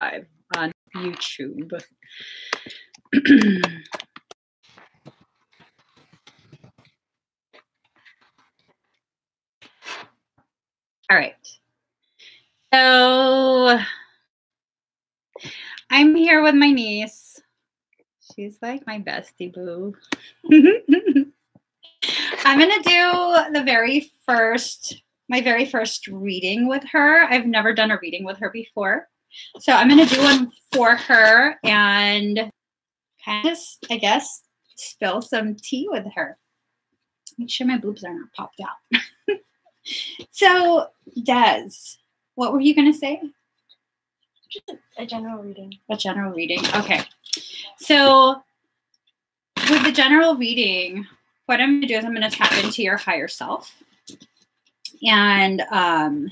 live on YouTube. All right. So I'm here with my niece. She's like my bestie boo. I'm going to do my very first reading with her. I've never done a reading with her before. So I'm going to do one for her and kind of, I guess, spill some tea with her. Make sure my boobs are not popped out. So, Des, what were you going to say? Just a general reading. A general reading. Okay. So, with the general reading, what I'm going to do is I'm going to tap into your higher self. And I'm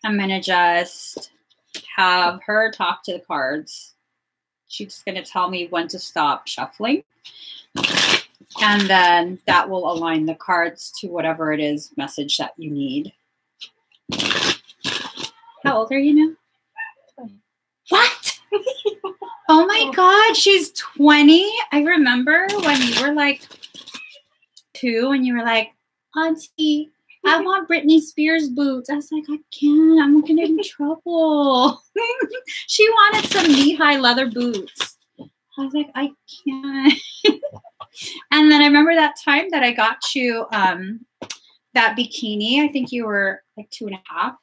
going to just have her talk to the cards. She's going to tell me when to stop shuffling. And then that will align the cards to whatever it is message that you need. How old are you now? 20. What? Oh my God, she's 20. I remember when you were like 2 and you were like, Auntie, I want Britney Spears boots. I was like, I can't. I'm going to get in trouble. She wanted some knee-high leather boots. I was like, I can't. And then I remember that time that I got you that bikini. I think you were like 2.5. I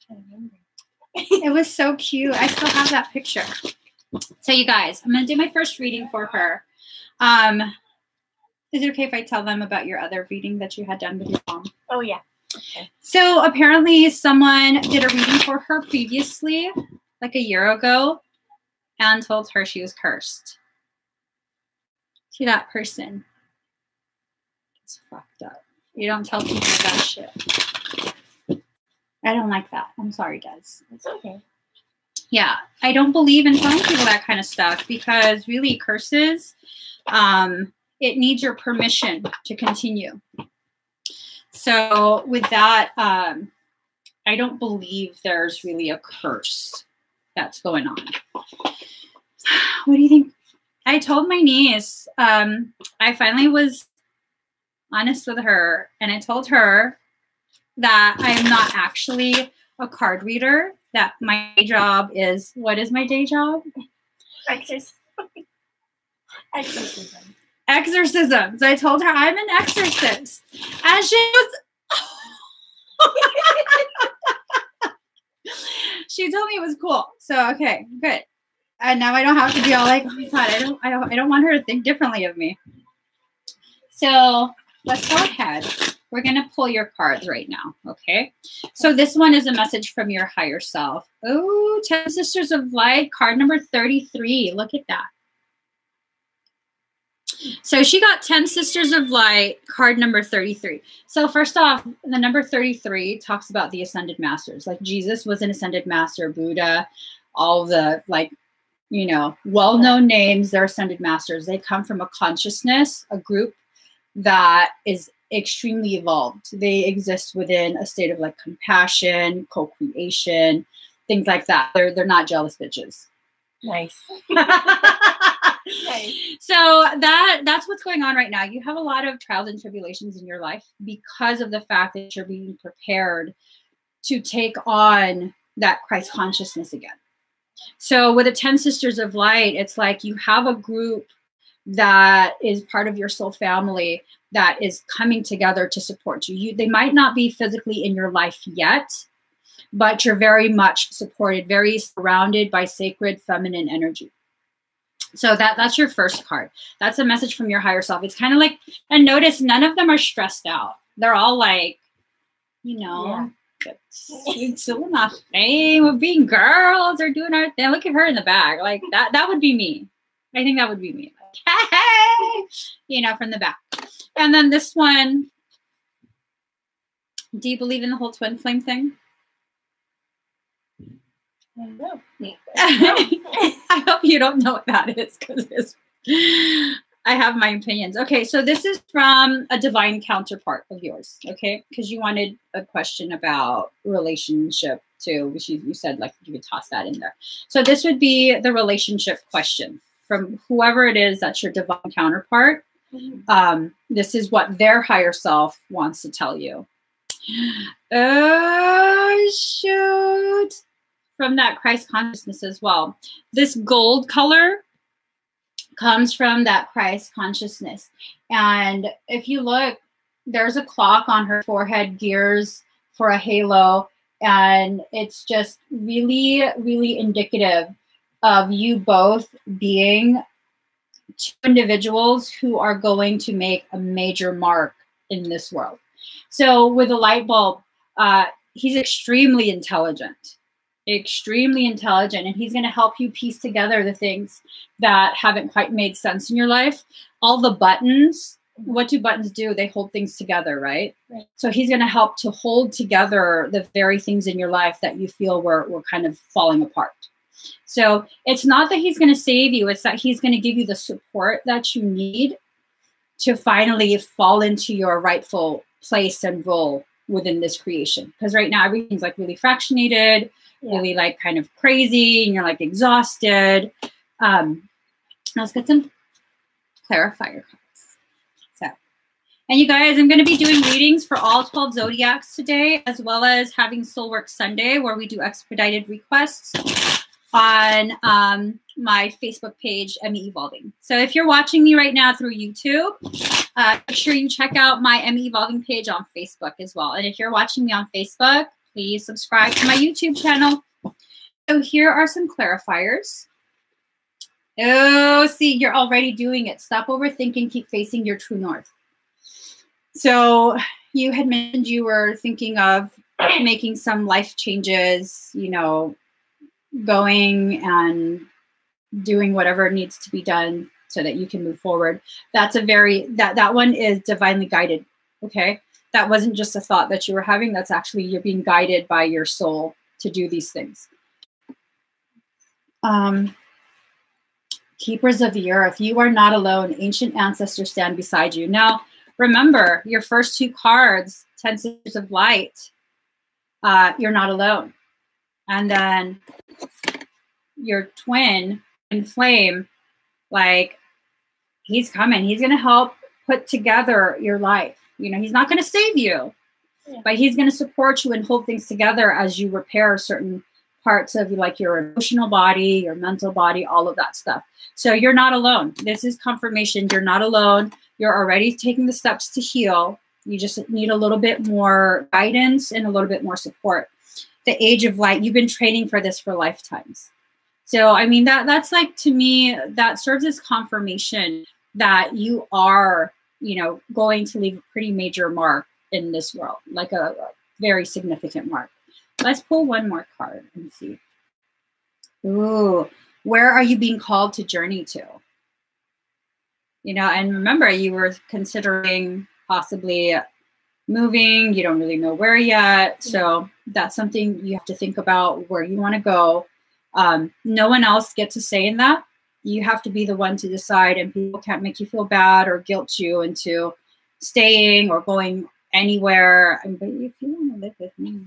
remember. It was so cute. I still have that picture. So you guys, I'm going to do my first reading for her. Is it okay if I tell them about your other reading that you had done with your mom? Oh, yeah. Okay. So apparently someone did a reading for her previously, like a year ago, and told her she was cursed. See that person? It's fucked up. You don't tell people that shit. I don't like that. I'm sorry, Des. It's okay. Yeah, I don't believe in telling people that kind of stuff because really curses, it needs your permission to continue. So with that, I don't believe there's really a curse that's going on. What do you think? I told my niece, I finally was honest with her, and I told her that I am not actually a card reader, that my day job is, what is my day job? Exorcism. Exorcisms. I told her I'm an exorcist. And she was, she told me it was cool. So, okay, good. And now I don't have to be all like, oh my God, I don't want her to think differently of me. So let's go ahead. We're going to pull your cards right now, okay? So this one is a message from your higher self. Oh, 10 Sisters of Light, card number 33. Look at that. So she got 10 Sisters of Light, card number 33. So first off, the number 33 talks about the Ascended Masters. Like Jesus was an Ascended Master, Buddha, all the like, you know, well-known names, they're Ascended Masters. They come from a consciousness, a group that is extremely evolved. They exist within a state of like compassion, co-creation, things like that. They're not jealous bitches. Nice. Nice. So that's what's going on right now. You have a lot of trials and tribulations in your life because of the fact that you're being prepared to take on that Christ consciousness again. So with the 10 Sisters of Light, it's like you have a group that is part of your soul family that is coming together to support you. They might not be physically in your life yet, but you're very much supported, very surrounded by sacred feminine energy. So that's your first card. That's a message from your higher self. It's kind of like, and notice none of them are stressed out. They're all like, you know, it's doing our thing. We're being girls. They're doing our thing. Look at her in the back. Like that would be me. I think that would be me. Like, hey, you know, from the back. And then this one, do you believe in the whole twin flame thing? I don't know. I hope you don't know what that is because I have my opinions. Okay, so this is from a divine counterpart of yours, okay? Because you wanted a question about relationship too, which you said like you could toss that in there. So this would be the relationship question from whoever it is that's your divine counterpart. This is what their higher self wants to tell you. Oh, shoot. From that Christ consciousness as well. This gold color comes from that Christ consciousness. And if you look, there's a clock on her forehead, gears for a halo. And it's just really, really indicative of you both being two individuals who are going to make a major mark in this world. So with a light bulb, he's extremely intelligent, and he's going to help you piece together the things that haven't quite made sense in your life. All the buttons, what do buttons do? They hold things together, right? So he's going to help to hold together the very things in your life that you feel were kind of falling apart. So it's not that he's going to save you. It's that he's going to give you the support that you need to finally fall into your rightful place and role within this creation. Because right now everything's like really fractionated, really like kind of crazy, and you're like exhausted. Let's get some clarifier cards. And you guys, I'm going to be doing readings for all 12 zodiacs today, as well as having Soulwork Sunday, where we do expedited requests on my Facebook page, Emmy Evolving. So if you're watching me right now through YouTube, make sure you check out my Emmy Evolving page on Facebook as well. And if you're watching me on Facebook, please subscribe to my YouTube channel. So here are some clarifiers. Oh, see, you're already doing it. Stop overthinking, keep facing your true north. So you had mentioned you were thinking of making some life changes, you know, going and doing whatever needs to be done so that you can move forward. That's a very, that one is divinely guided. Okay. That wasn't just a thought that you were having. That's actually, you're being guided by your soul to do these things. Keepers of the earth, you are not alone. Ancient ancestors stand beside you. Now, remember, your first two cards, 10 Sisters of Light, you're not alone. And then your twin in flame, like, he's coming. He's going to help put together your life. You know, he's not going to save you, but he's going to support you and hold things together as you repair certain parts of like your emotional body, your mental body, all of that stuff. So you're not alone. This is confirmation. You're not alone. You're already taking the steps to heal. You just need a little bit more guidance and a little bit more support. The age of light, you've been training for this for lifetimes. So, I mean, that's like, to me, that serves as confirmation that you are, you know, going to leave a pretty major mark in this world, like a very significant mark. Let's pull one more card and see. Ooh, where are you being called to journey to? You know, and remember, you were considering possibly moving. You don't really know where yet. So that's something you have to think about, where you want to go. No one else gets a say in that. You have to be the one to decide, and people can't make you feel bad or guilt you into staying or going anywhere. But if you want to live with me,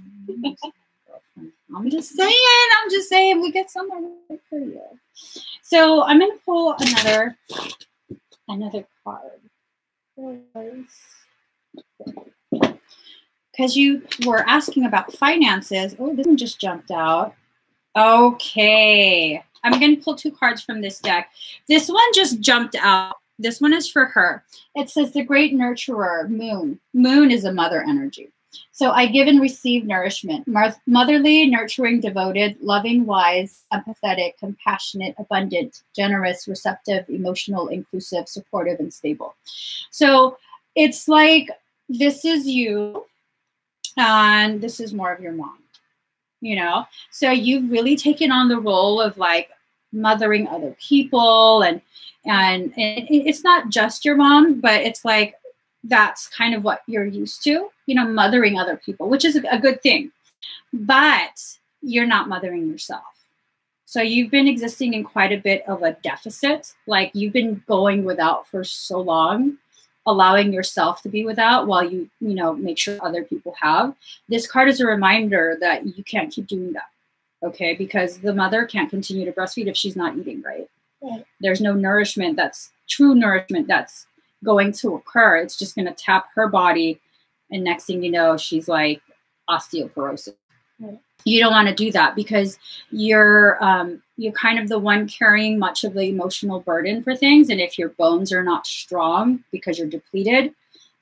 I'm just saying, we get somewhere for you. So I'm going to pull another card. Because you were asking about finances. Oh, this one just jumped out. Okay. I'm going to pull two cards from this deck. This one just jumped out. This one is for her. It says the great nurturer, Moon. Moon is a mother energy. So I give and receive nourishment. Motherly, nurturing, devoted, loving, wise, empathetic, compassionate, abundant, generous, receptive, emotional, inclusive, supportive, and stable. So it's like, this is you, and this is more of your mom, you know? So you've really taken on the role of like mothering other people, and it's not just your mom, but it's like, that's kind of what you're used to, you know, mothering other people, which is a good thing, but you're not mothering yourself. So you've been existing in quite a bit of a deficit. Like, you've been going without for so long, allowing yourself to be without while you make sure other people have. This card is a reminder that you can't keep doing that, okay? Because the mother can't continue to breastfeed if she's not eating, right? There's no nourishment that's true nourishment that's going to occur. It's just going to tap her body, and next thing you know, she's like osteoporosis. You don't want to do that because you're kind of the one carrying much of the emotional burden for things. And if your bones are not strong because you're depleted,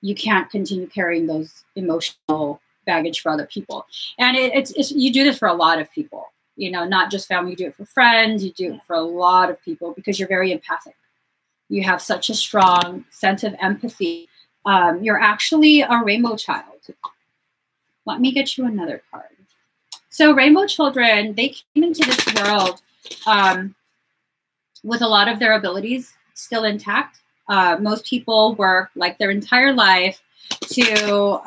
you can't continue carrying those emotional baggage for other people. And it's you do this for a lot of people, not just family. You do it for friends. You do it for a lot of people because you're very empathic. You have such a strong sense of empathy. You're actually a rainbow child. Let me get you another card. So rainbow children, they came into this world with a lot of their abilities still intact. Most people work like their entire life to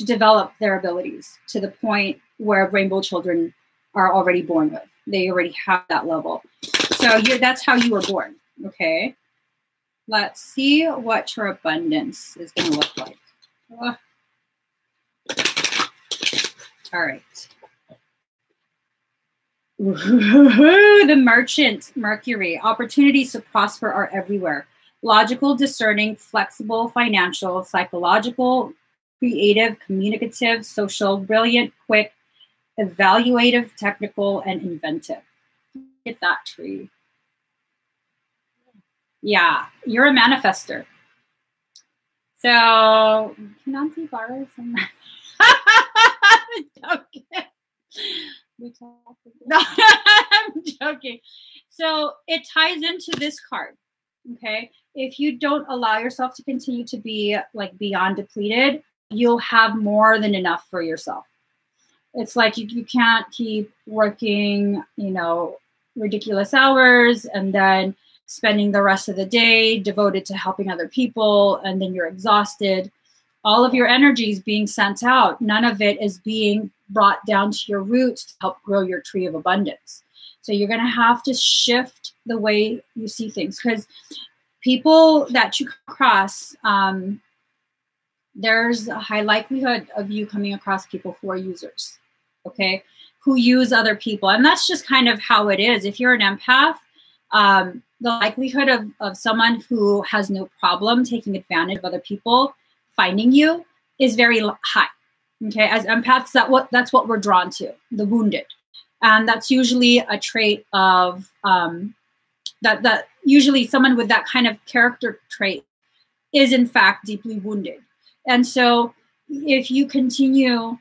develop their abilities to the point where rainbow children are already born with. They already have that level. So that's how you were born, okay? Let's see what your abundance is going to look like. Oh. All right. The Merchant, Mercury. Opportunities to prosper are everywhere. Logical, discerning, flexible, financial, psychological, creative, communicative, social, brilliant, quick, evaluative, technical, and inventive. Get that tree. Yeah, you're a manifester. So, can Auntie borrow some? I'm joking. So it ties into this card. Okay. If you don't allow yourself to continue to be like beyond depleted, you'll have more than enough for yourself. It's like you can't keep working, ridiculous hours and then spending the rest of the day devoted to helping other people, and then you're exhausted. All of your energy is being sent out. None of it is being brought down to your roots to help grow your tree of abundance. So you're going to have to shift the way you see things, because people that you come across, there's a high likelihood of you coming across people who are users, okay, who use other people. And that's just kind of how it is. If you're an empath, the likelihood of someone who has no problem taking advantage of other people finding you is very high. Okay, as empaths, that's what we're drawn to, the wounded, and that's usually a trait of that usually someone with that kind of character trait is in fact deeply wounded. And so, if you continue,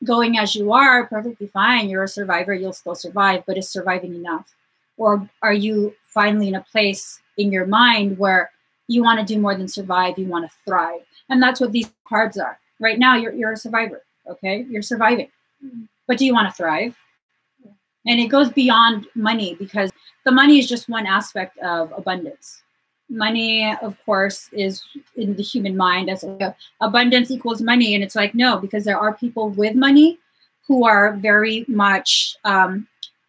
going as you are, perfectly fine. You're a survivor. You'll still survive. But is surviving enough, or are you finally in a place in your mind where you want to do more than survive? You want to thrive. And that's what these cards are. Right now, you're a survivor, okay? You're surviving. But do you want to thrive? And it goes beyond money, because the money is just one aspect of abundance. Money, of course, is in the human mind as abundance equals money. And it's like, no, because there are people with money who are very much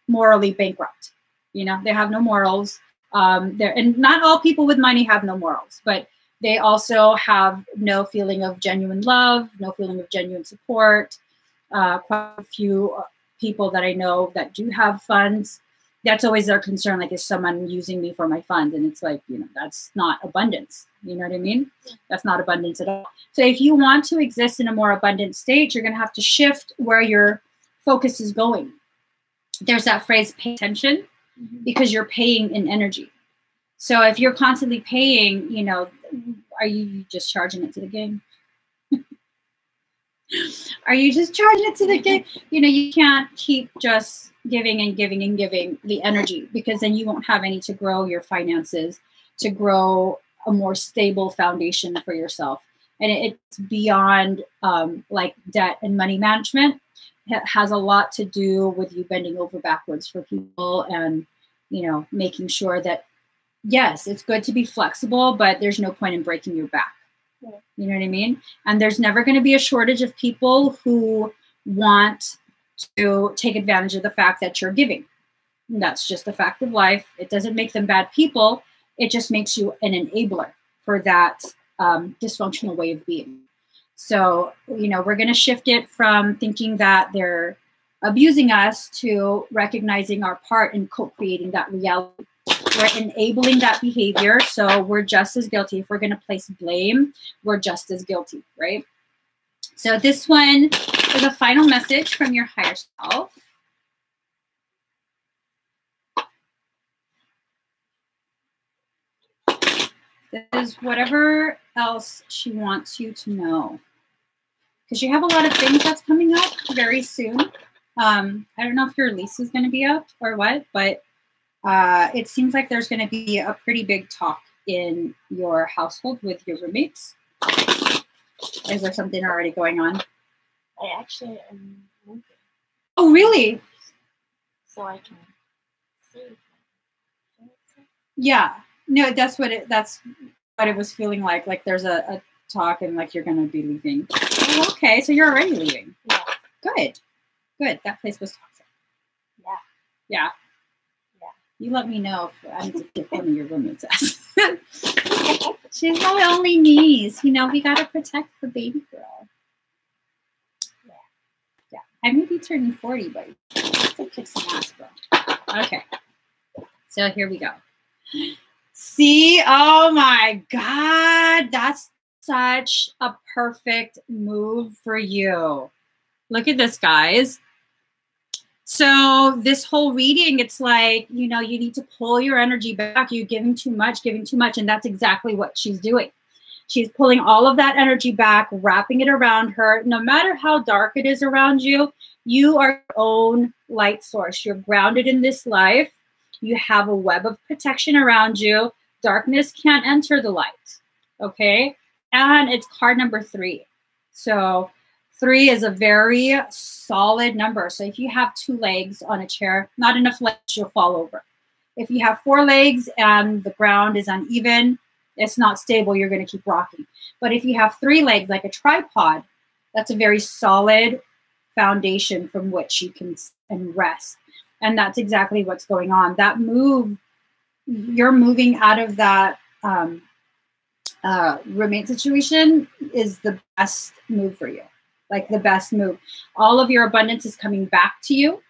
morally bankrupt. They have no morals. And not all people with money have no morals, but they also have no feeling of genuine love, no feeling of genuine support. Quite a few people that I know that do have funds, that's always their concern. Like, is someone using me for my funds? And it's like, that's not abundance. You know what I mean? That's not abundance at all. So if you want to exist in a more abundant state, you're going to have to shift where your focus is going. There's that phrase, pay attention, because you're paying in energy. So if you're constantly paying, are you just charging it to the game? Are you just charging it to the game? You can't keep just giving and giving and giving the energy, because then you won't have any to grow your finances, to grow a more stable foundation for yourself. And it's beyond like debt and money management. It has a lot to do with you bending over backwards for people and, making sure that, yes, it's good to be flexible, but there's no point in breaking your back. You know what I mean? And there's never going to be a shortage of people who want to take advantage of the fact that you're giving. And that's just the fact of life. It doesn't make them bad people. It just makes you an enabler for that dysfunctional way of being. So, you know, we're going to shift it from thinking that they're abusing us to recognizing our part in co-creating that reality. We're enabling that behavior, so we're just as guilty. If we're going to place blame, we're just as guilty, right? So this one is a final message from your higher self. This is whatever else she wants you to know. Because you have a lot of things that's coming up very soon. I don't know if your lease is going to be up or what, but it seems like there's going to be a pretty big talk in your household with your roommates. Is there something already going on? I actually am moving. Oh, really? So I can see. Yeah. No, that's what it was feeling like. Like there's a talk and like you're going to be leaving. Oh, okay. So you're already leaving. Yeah. Good. Good. That place was toxic. Yeah. Yeah. Yeah. You let me know if I need to get one of your roommates. She's my only niece. You know, we got to protect the baby girl. Yeah. Yeah. I may be turning 40, but still kick some ass, bro. Okay. So here we go. See? Oh my God. That's such a perfect move for you. Look at this, guys. So this whole reading, it's like, you know, you need to pull your energy back. You're giving too much. And that's exactly what she's doing. She's pulling all of that energy back, wrapping it around her. No matter how dark it is around you, you are your own light source. You're grounded in this life. You have a web of protection around you. Darkness can't enter the light. Okay? And it's card number 3. So 3 is a very solid number. So if you have 2 legs on a chair, not enough legs, you'll fall over. If you have 4 legs and the ground is uneven, it's not stable, you're going to keep rocking. But if you have 3 legs, like a tripod, that's a very solid foundation from which you can rest. And that's exactly what's going on. That move, you're moving out of that roommate situation is the best move for you. Like the best move. All of your abundance is coming back to you.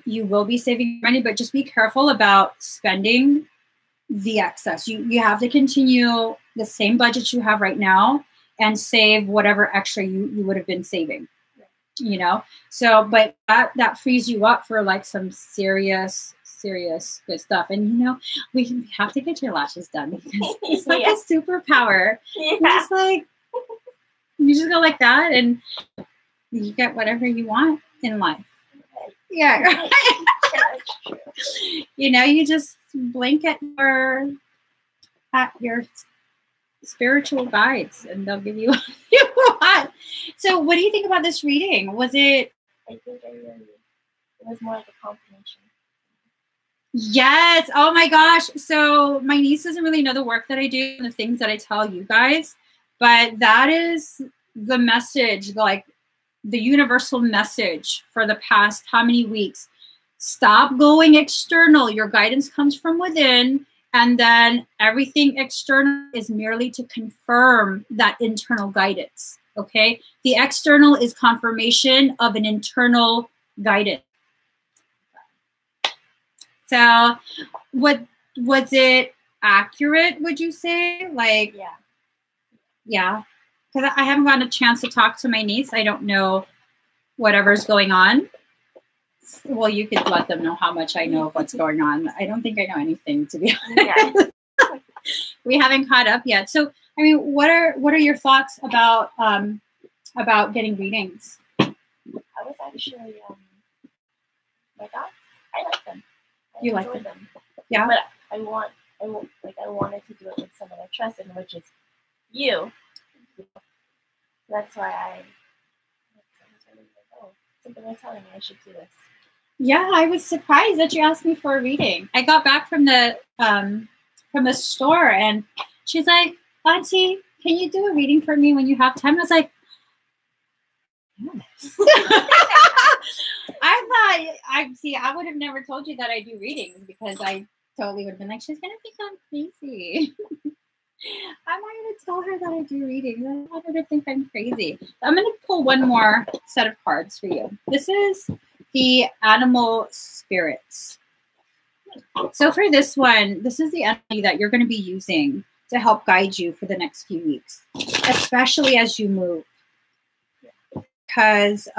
You will be saving money, but just be careful about spending the excess. You have to continue the same budget you have right now and save whatever extra you would have been saving, you know? So, but that frees you up for like some serious good stuff. And, you know, we have to get your lashes done because it's like a superpower. Yeah. It's like, you just go like that and you get whatever you want in life. Yeah. You know, you just blink at your spiritual guides and they'll give you what you want. So what do you think about this reading? Was it? I think it was more like a confirmation. Yes. Oh my gosh. So my niece doesn't really know the work that I do and the things that I tell you guys, but that is the message, like the universal message for the past how many weeks. Stop going external. Your guidance comes from within, and then everything external is merely to confirm that internal guidance. Okay? The external is confirmation of an internal guidance. So, what was it accurate, would you say? Like, yeah. Because I haven't gotten a chance to talk to my niece. I don't know whatever's going on. Well, you could let them know how much I know of what's going on. I don't think I know anything, to be honest. Yeah. We haven't caught up yet. So, I mean, what are your thoughts about getting readings? I was actually my thoughts. I like them. You like them? Yeah. But I wanted to do it with someone I trusted, which is you. That's why I was really like, oh, something was telling me I should do this. Yeah, I was surprised that you asked me for a reading. I got back from the store and she's like, Auntie, can you do a reading for me when you have time? I was like, yes. I would have never told you that I do readings because I totally would have been like, she's gonna think I'm crazy. I'm not gonna tell her that I do readings. I don't want her to think I'm crazy. I'm gonna pull one more set of cards for you. This is the animal spirits. So for this one, this is the energy that you're going to be using to help guide you for the next few weeks, especially as you move. Because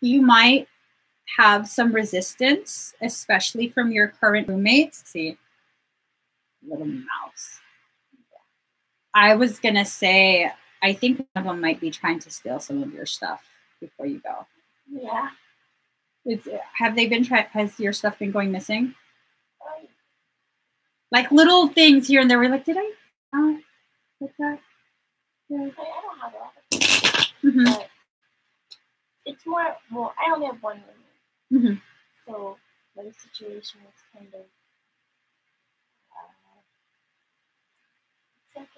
you might have some resistance, especially from your current roommates. See, little mouse. I was going to say, I think one of them might be trying to steal some of your stuff before you go. Yeah. Has your stuff been going missing? Like little things here and there. We're like, did I? What's that? Yeah. I don't have a lot of things, but it's more. Well, I only have one room, so the situation is kind of. It's like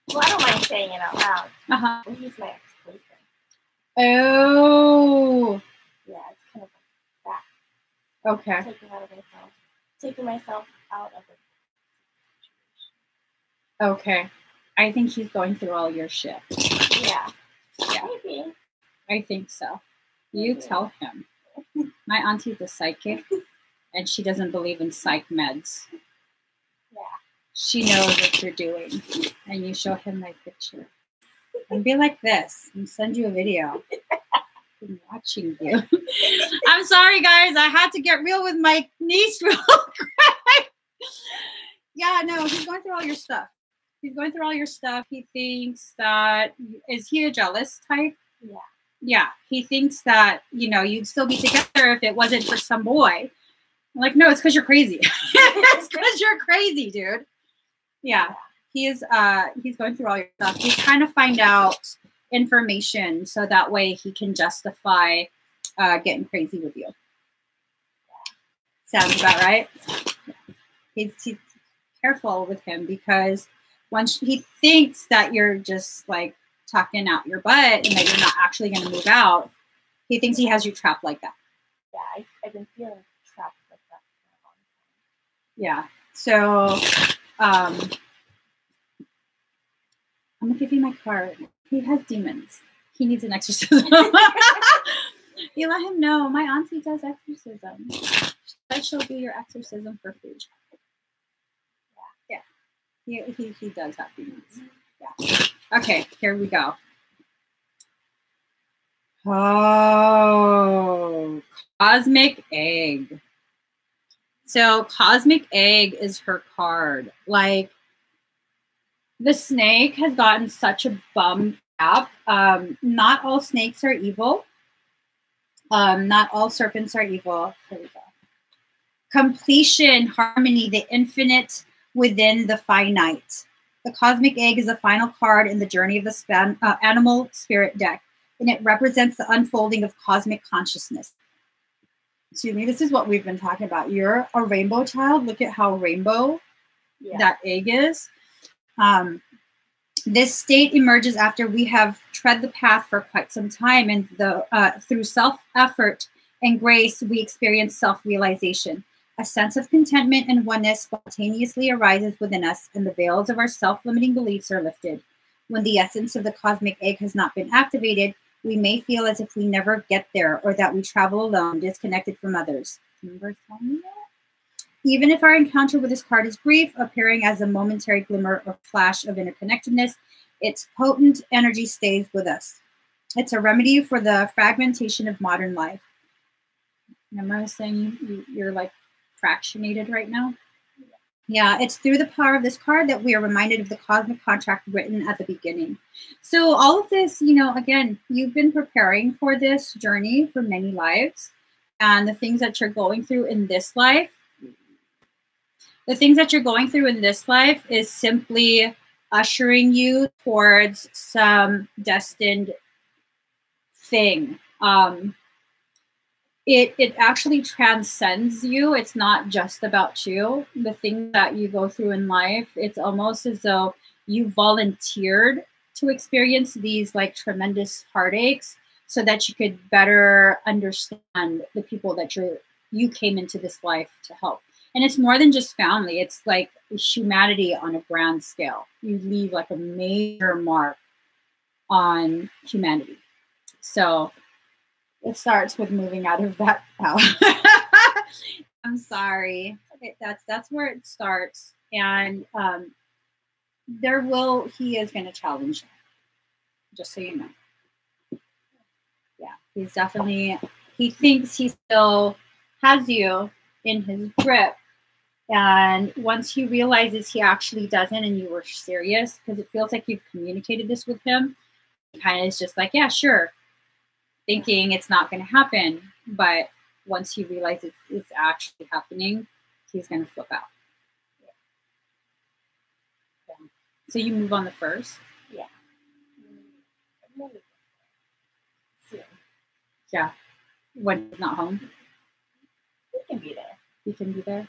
well, I don't mind saying it out loud. He's my ex-boyfriend. Oh. Yeah, it's kind of like that. Okay. Taking myself out of it. Okay. I think he's going through all your shit. Yeah. Maybe. I think so. You tell him. My auntie's a psychic, and she doesn't believe in psych meds. Yeah. She knows what you're doing. And you show him my picture. And be like this. And send you a video. I'm watching you. I'm sorry, guys. I had to get real with my niece real quick. Yeah, no, he's going through all your stuff. He's going through all your stuff. He thinks that, is he a jealous type? Yeah. Yeah. He thinks that, you'd still be together if it wasn't for some boy. I'm like, no, it's because you're crazy. It's because you're crazy, dude. Yeah. He's going through all your stuff. He's trying to find out information so that way he can justify getting crazy with you. Sounds about right. He's careful with him because once he thinks that you're just like tucking out your butt and that you're not actually going to move out, he thinks he has you trapped like that. Yeah, I've been feeling trapped like that for a Yeah. long time. So I'm going to give you my card. He has demons. He needs an exorcism. You let him know. My auntie does exorcism. She'll do your exorcism for free. Yeah. He does have demons. Yeah. Okay, here we go. Oh, Cosmic Egg. So Cosmic Egg is her card. Like, the snake has gotten such a bum rap. Not all snakes are evil. Not all serpents are evil. Here we go. Completion, harmony, the infinite within the finite. The Cosmic Egg is the final card in the Journey of the Animal Spirit deck, and it represents the unfolding of cosmic consciousness. Excuse me, this is what we've been talking about. You're a rainbow child. Look at how rainbow that egg is. This state emerges after we have tread the path for quite some time, and through self-effort and grace, we experience self-realization. A sense of contentment and oneness spontaneously arises within us, and the veils of our self-limiting beliefs are lifted. When the essence of the cosmic egg has not been activated, we may feel as if we never get there, or that we travel alone, disconnected from others. Remember telling me that? Even if our encounter with this card is brief, appearing as a momentary glimmer or flash of interconnectedness, its potent energy stays with us. It's a remedy for the fragmentation of modern life. Remember I was saying you're like fractionated right now? Yeah, it's through the power of this card that we are reminded of the cosmic contract written at the beginning. So all of this, again, you've been preparing for this journey for many lives, and the things that you're going through in this life, is simply ushering you towards some destined thing. It actually transcends you. It's not just about you. The things that you go through in life, it's almost as though you volunteered to experience these like tremendous heartaches so that you could better understand the people that you came into this life to help. And it's more than just family. It's like humanity on a grand scale. You leave like a major mark on humanity. So it starts with moving out of that house. I'm sorry. Okay, that's where it starts. And he is going to challenge you. Just so you know. Yeah, he's definitely, he thinks he still has you in his grip. And once he realizes he actually doesn't and you were serious, because it feels like you've communicated this with him, he kind of is just like, yeah, sure, thinking it's not going to happen. But once he realizes it's actually happening, he's going to flip out. Yeah. So you move on the 1st? Yeah. Soon. Yeah. When he's not home? He can be there. He can be there?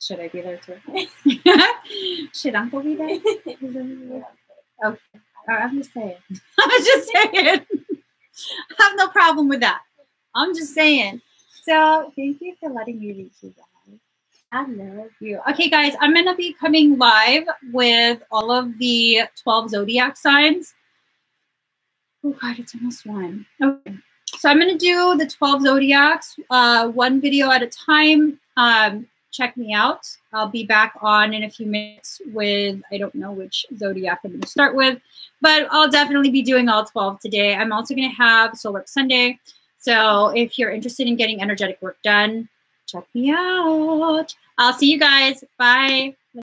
Should I be there too? Should Uncle be there? Okay. I'm just saying. I'm just saying. I have no problem with that. I'm just saying. So thank you for letting me reach you guys. I love you. Okay, guys, I'm going to be coming live with all of the 12 zodiac signs. Oh, God, it's almost 1. Okay. So I'm going to do the 12 zodiacs, one video at a time. Check me out. I'll be back on in a few minutes with, I don't know which zodiac I'm going to start with, but I'll definitely be doing all 12 today. I'm also going to have Soul Work Sunday. So if you're interested in getting energetic work done, check me out. I'll see you guys. Bye.